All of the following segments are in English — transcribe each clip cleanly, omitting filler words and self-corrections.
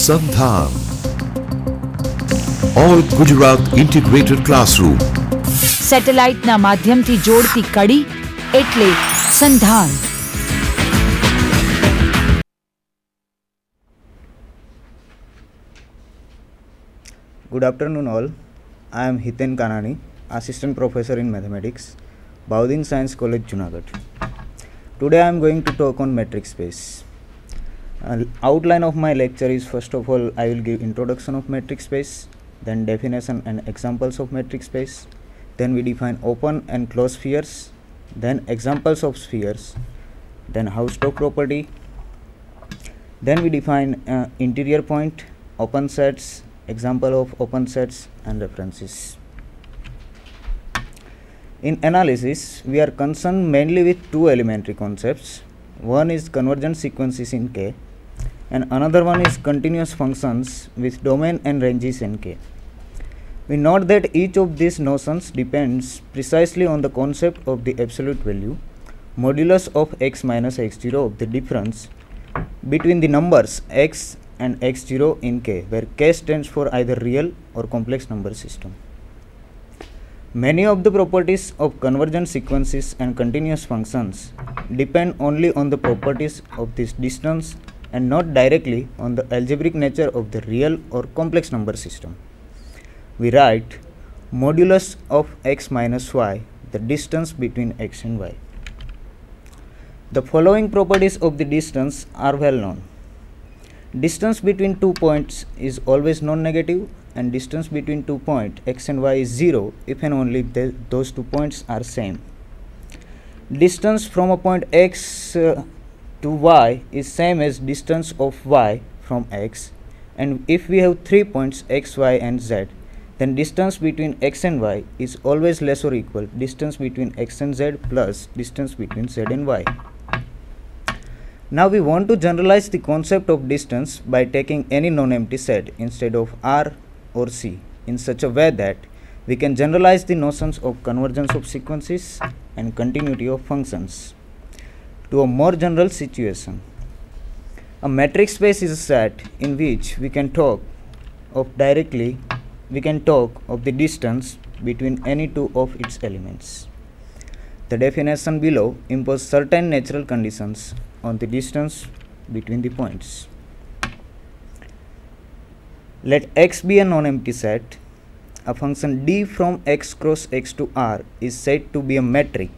Sandhan. All Gujarat Integrated Classroom. સેટેલાઇટના માધ્યમથી જોડતી કડી એટલે સંધાન. Good afternoon all. I am Hiten Kanani, Assistant Professor in Mathematics, Bowdin Science College, Junagadh. Today I am going to talk on metric space. Outline of my lecture is, first of all, I will give introduction of metric space, then definition and examples of metric space, then we define open and closed spheres, then examples of spheres, then Hausdorff property, then we define interior point, open sets, example of open sets and references. In analysis, we are concerned mainly with two elementary concepts. One is convergent sequences in K and another one is continuous functions with domain and ranges in K. We note that each of these notions depends precisely on the concept of the absolute value, modulus of x minus x0 of the difference between the numbers x and x0 in K, where K stands for either real or complex number system. Many of the properties of convergent sequences and continuous functions depend only on the properties of this distance and not directly on the algebraic nature of the real or complex number system. We write modulus of x minus y, the distance between x and y. The following properties of the distance are well known. Distance between 2 points is always non-negative, and distance between 2 points x and y is 0 if and only if those 2 points are same. Distance from a point x to y is same as distance of y from x, and if we have 3 points x, y and z, then distance between x and y is always less or equal distance between x and z plus distance between z and y. Now we want to generalize the concept of distance by taking any non-empty set instead of R or C in such a way that we can generalize the notions of convergence of sequences and continuity of functions to a more general situation. A metric space is a set in which we can talk of the distance between any two of its elements. The definition below imposes certain natural conditions on the distance between the points. Let x be a non-empty set. A function d from x cross x to r is said to be a metric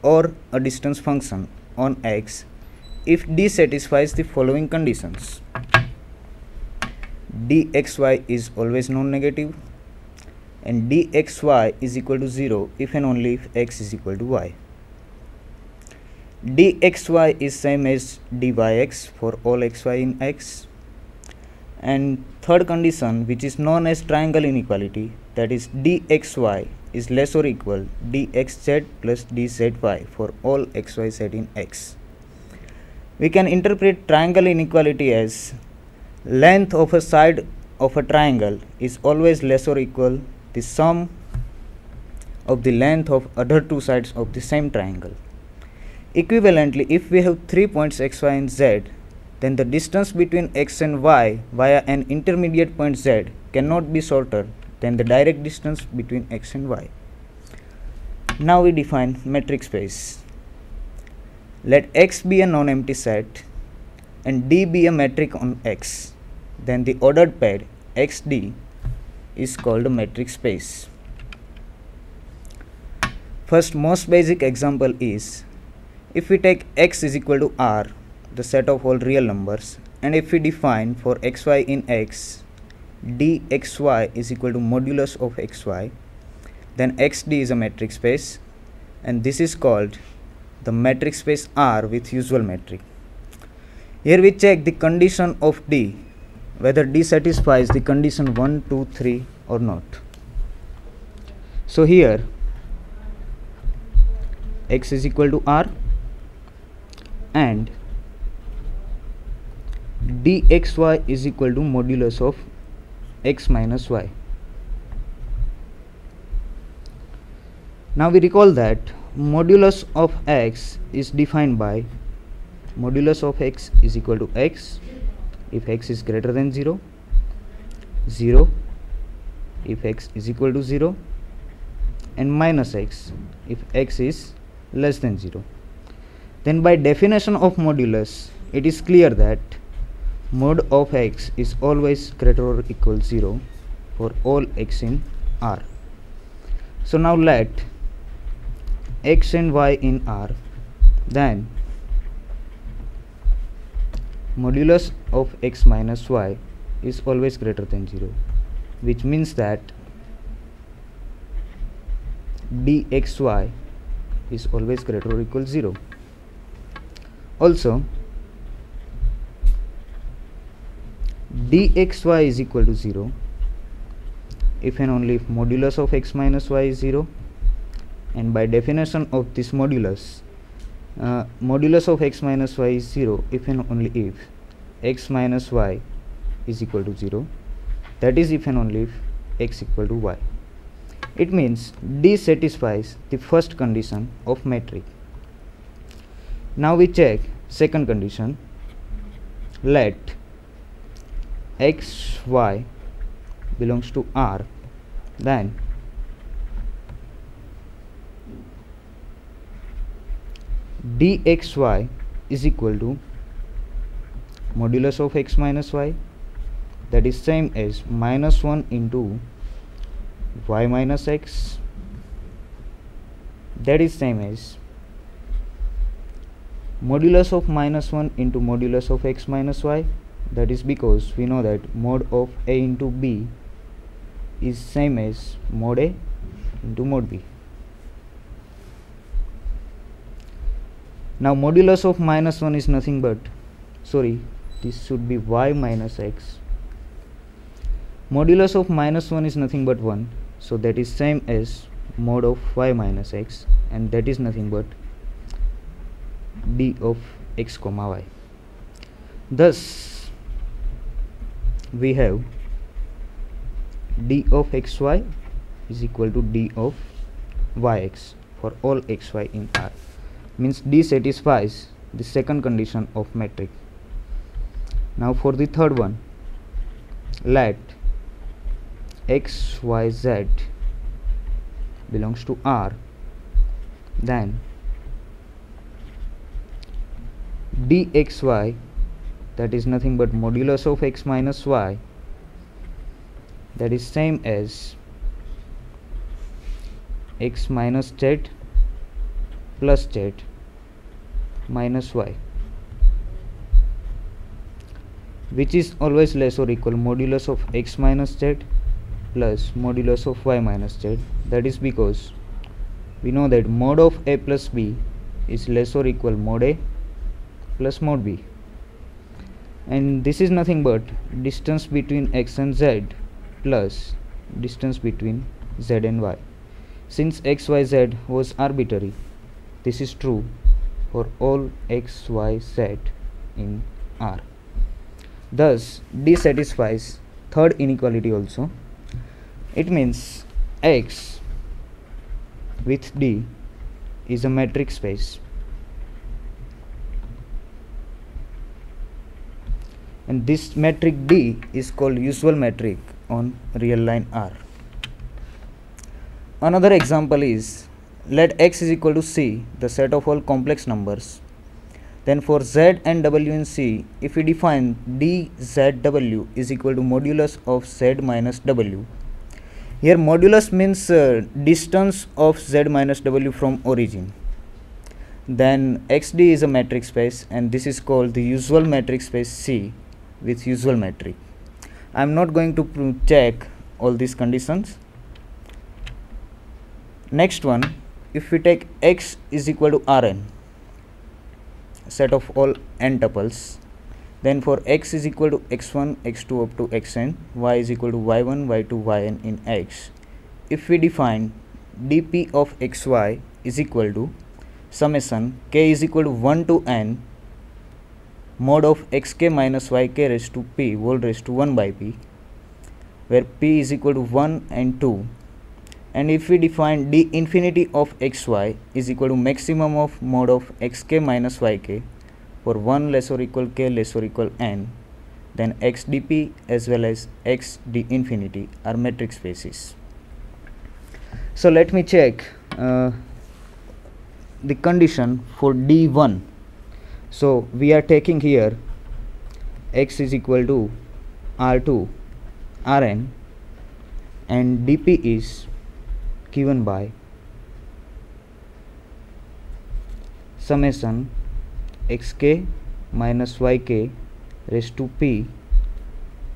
or a distance function on x if d satisfies the following conditions. dxy is always non-negative, and dxy is equal to 0 if and only if x is equal to y. dxy is same as dyx for all xy in x. And third condition, which is known as triangle inequality, that is dxy is less or equal dxz plus dzy for all xyz in x. We can interpret triangle inequality as length of a side of a triangle is always less or equal the sum of the length of other two sides of the same triangle. Equivalently, if we have 3 points x, y and z, then the distance between x and y via an intermediate point z cannot be shorter than the direct distance between x and y. Now we define metric space. Let x be a non-empty set and D be a metric on x, then the ordered pair xd is called a metric space. First, most basic example is, if we take x is equal to r, the set of all real numbers, and if we define for xy in x dxy is equal to modulus of xy, then xd is a metric space, and this is called the metric space R with usual metric. Here we check the condition of D, whether D satisfies the condition 1, 2, 3 or not. So here x is equal to R and dxy is equal to modulus of x minus y. Now we recall that modulus of x is defined by modulus of x is equal to x if x is greater than 0, 0 if x is equal to 0, and minus x if x is less than 0. Then by definition of modulus, it is clear that mod of x is always greater or equal 0 for all x in R. So now let x and y in R, then modulus of x minus y is always greater than 0, which means that dxy is always greater or equal 0. Also, dxy is equal to 0 if and only if modulus of x minus y is 0, and by definition of this modulus, modulus of x minus y is 0 if and only if x minus y is equal to 0, that is if and only if x equal to y. It means D satisfies the first condition of metric. Now we check second condition. Let x, y belongs to R, then dxy is equal to modulus of x minus y, that is same as minus 1 into y minus x, that is same as modulus of minus 1 into modulus of x minus y, that is because we know that mod of a into b is same as mod a into mod b. Now modulus of minus 1 is nothing but, this should be y minus x. Modulus of minus 1 is nothing but 1, so that is same as mod of y minus x, and that is nothing but d of x comma y. Thus we have d of xy is equal to d of yx for all xy in R. Means D satisfies the second condition of metric. Now for the third one, let x, y, z belongs to R, then dxy, that is nothing but modulus of x minus y, that is same as x minus z plus z minus y, which is always less or equal modulus of x minus z plus modulus of y minus z. That is because we know that mod of a plus b is less or equal mod a plus mod b, and this is nothing but distance between x and z plus distance between z and y. Since x, y, z was arbitrary, this is true for all x, y, z in R. Thus D satisfies third inequality also. It means X with D is a metric space, and this metric D is called usual metric on real line R. Another example is, let x is equal to c, the set of all complex numbers. Then for z and w in C, if we define dzw is equal to modulus of z minus w. Here modulus means distance of z minus w from origin. Then xd is a metric space, and this is called the usual metric space C with usual metric. I am not going to check all these conditions. Next one, if we take x is equal to Rn, set of all n tuples, then for x is equal to x1, x2 up to xn, y is equal to y1, y2, yn in x. If we define dp of xy is equal to summation k is equal to 1 to n mod of xk minus yk raised to p whole raised to 1 by p, where p is equal to 1 and 2. And if we define d infinity of xy is equal to maximum of mod of xk minus yk for 1 less or equal k less or equal n, then x dp as well as x d infinity are metric spaces. So let me check the condition for d1. So we are taking here x is equal to r2 rn and dp is given by summation xk minus yk raised to p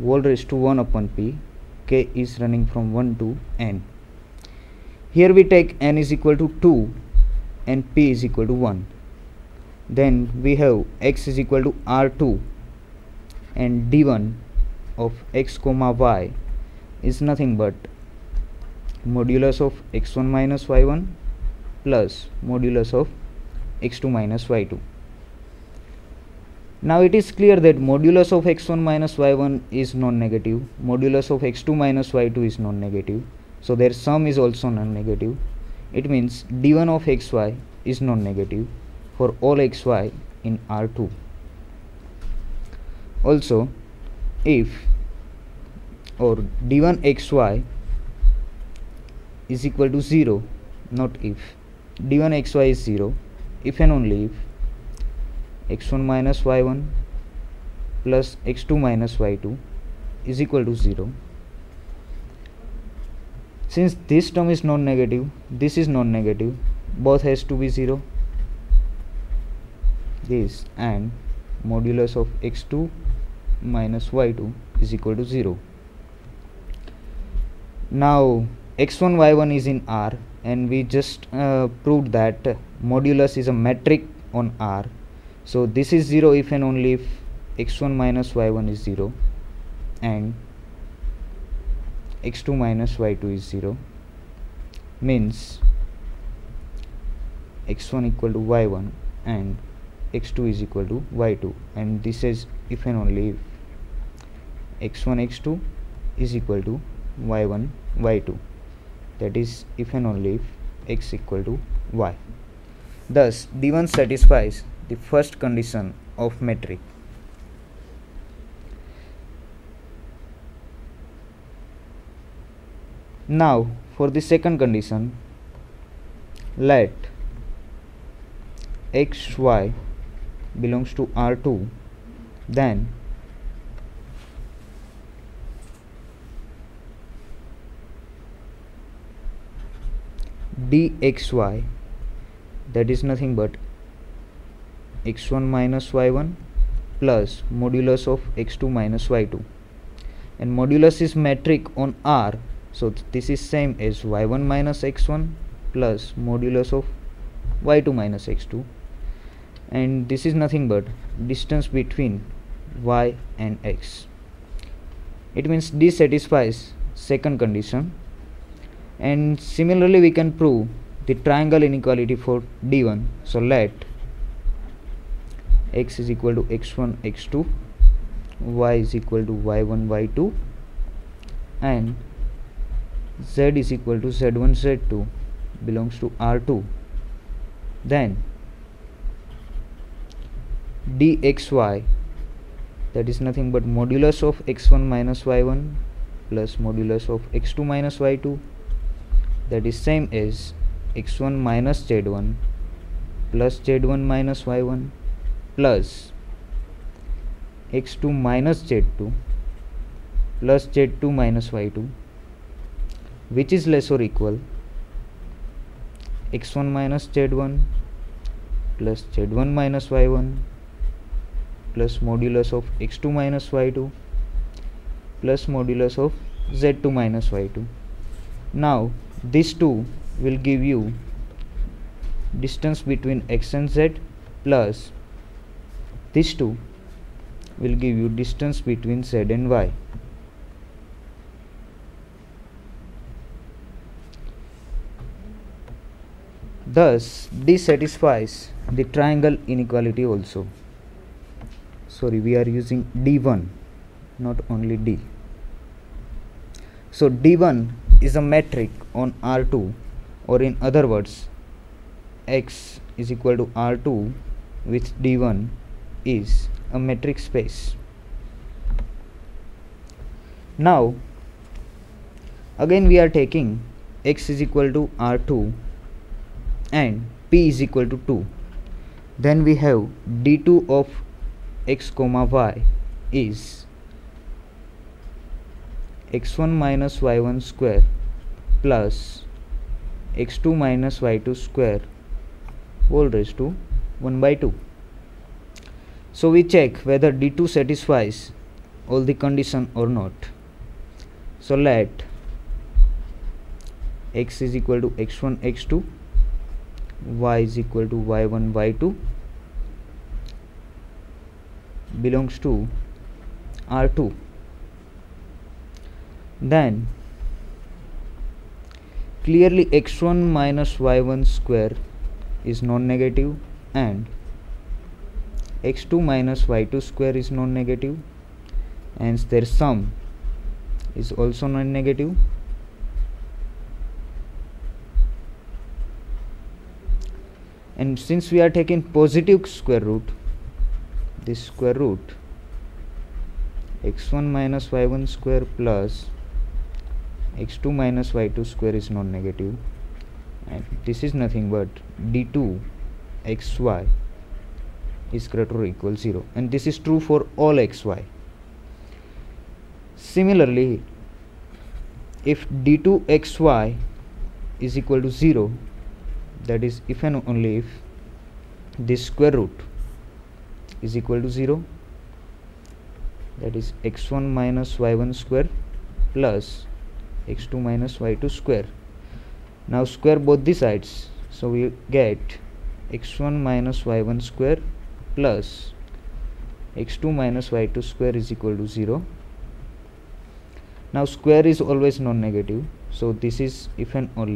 whole raised to 1 upon p. K is running from 1 to n. Here we take n is equal to 2 and p is equal to 1. Then we have x is equal to r2 and d1 of x comma y is nothing but modulus of x1 minus y1 plus modulus of x2 minus y2. Now it is clear that modulus of x1 minus y1 is non-negative, modulus of x2 minus y2 is non-negative, so their sum is also non-negative. It means d1 of xy is non-negative for all xy in R2. Also, if or d1 xy is equal to 0, not if, d1 xy is 0 if and only if x1 minus y1 plus x2 minus y2 is equal to 0. Since this term is non-negative, this is non-negative, both has to be 0. This and modulus of x2 minus y2 is equal to 0. Now x1 y1 is in R, and we just proved that modulus is a metric on R. So this is 0 if and only if x1 minus y1 is 0 and x2 minus y2 is 0, means x1 equal to y1 and x2 is equal to y2, and this is if and only if x1 x2 is equal to y1 y2, that is if and only if x equal to y. Thus d1 satisfies the first condition of metric. Now for the second condition, let xy belongs to R2, then dxy, that is nothing but x1 minus y1 plus modulus of x2 minus y2, and modulus is metric on R, so this is same as y1 minus x1 plus modulus of y2 minus x2, and this is nothing but distance between y and x. It means this satisfies second condition, and similarly we can prove the triangle inequality for d1. So let x is equal to x1 x2, y is equal to y1 y2, and z is equal to z1 z2 belongs to R2. Then dxy, that is nothing but modulus of x1 minus y1 plus modulus of x2 minus y2, that is same as x1 minus z1 plus z1 minus y1 plus x2 minus z2 plus z2 minus y2, which is less or equal x1 minus z1 plus z1 minus y1 plus modulus of x2 minus y2 plus modulus of z2 minus y2. Now these two will give you distance between x and z, plus these two will give you distance between z and y. Thus this satisfies the triangle inequality also. Sorry, we are using d1, not only d. So d1 is a metric on R2, or in other words, x is equal to R2 with d1 is a metric space. Now again we are taking x is equal to r2 and p is equal to 2. Then we have d2 of x comma y is x1 minus y1 square plus x2 minus y2 square whole raised to 1 by 2. So we check whether d2 satisfies all the condition or not. So let x is equal to x1 x2, y is equal to y1 y2 belongs to R2. Then clearly x1 minus y1 square is non-negative and x2 minus y2 square is non-negative, hence their sum is also non-negative. And since we are taking positive square root, this square root x1 minus y1 square plus x2 minus y2 square is non-negative, and this is nothing but d2 xy is greater or equal 0, and this is true for all xy. Similarly, if d2 xy is equal to 0, that is if and only if this square root is equal to 0, that is x1 minus y1 square plus x2 minus y2 square. Now square both the sides, so we get x1 minus y1 square plus x2 minus y2 square is equal to 0. Now square is always non-negative, so this is if and only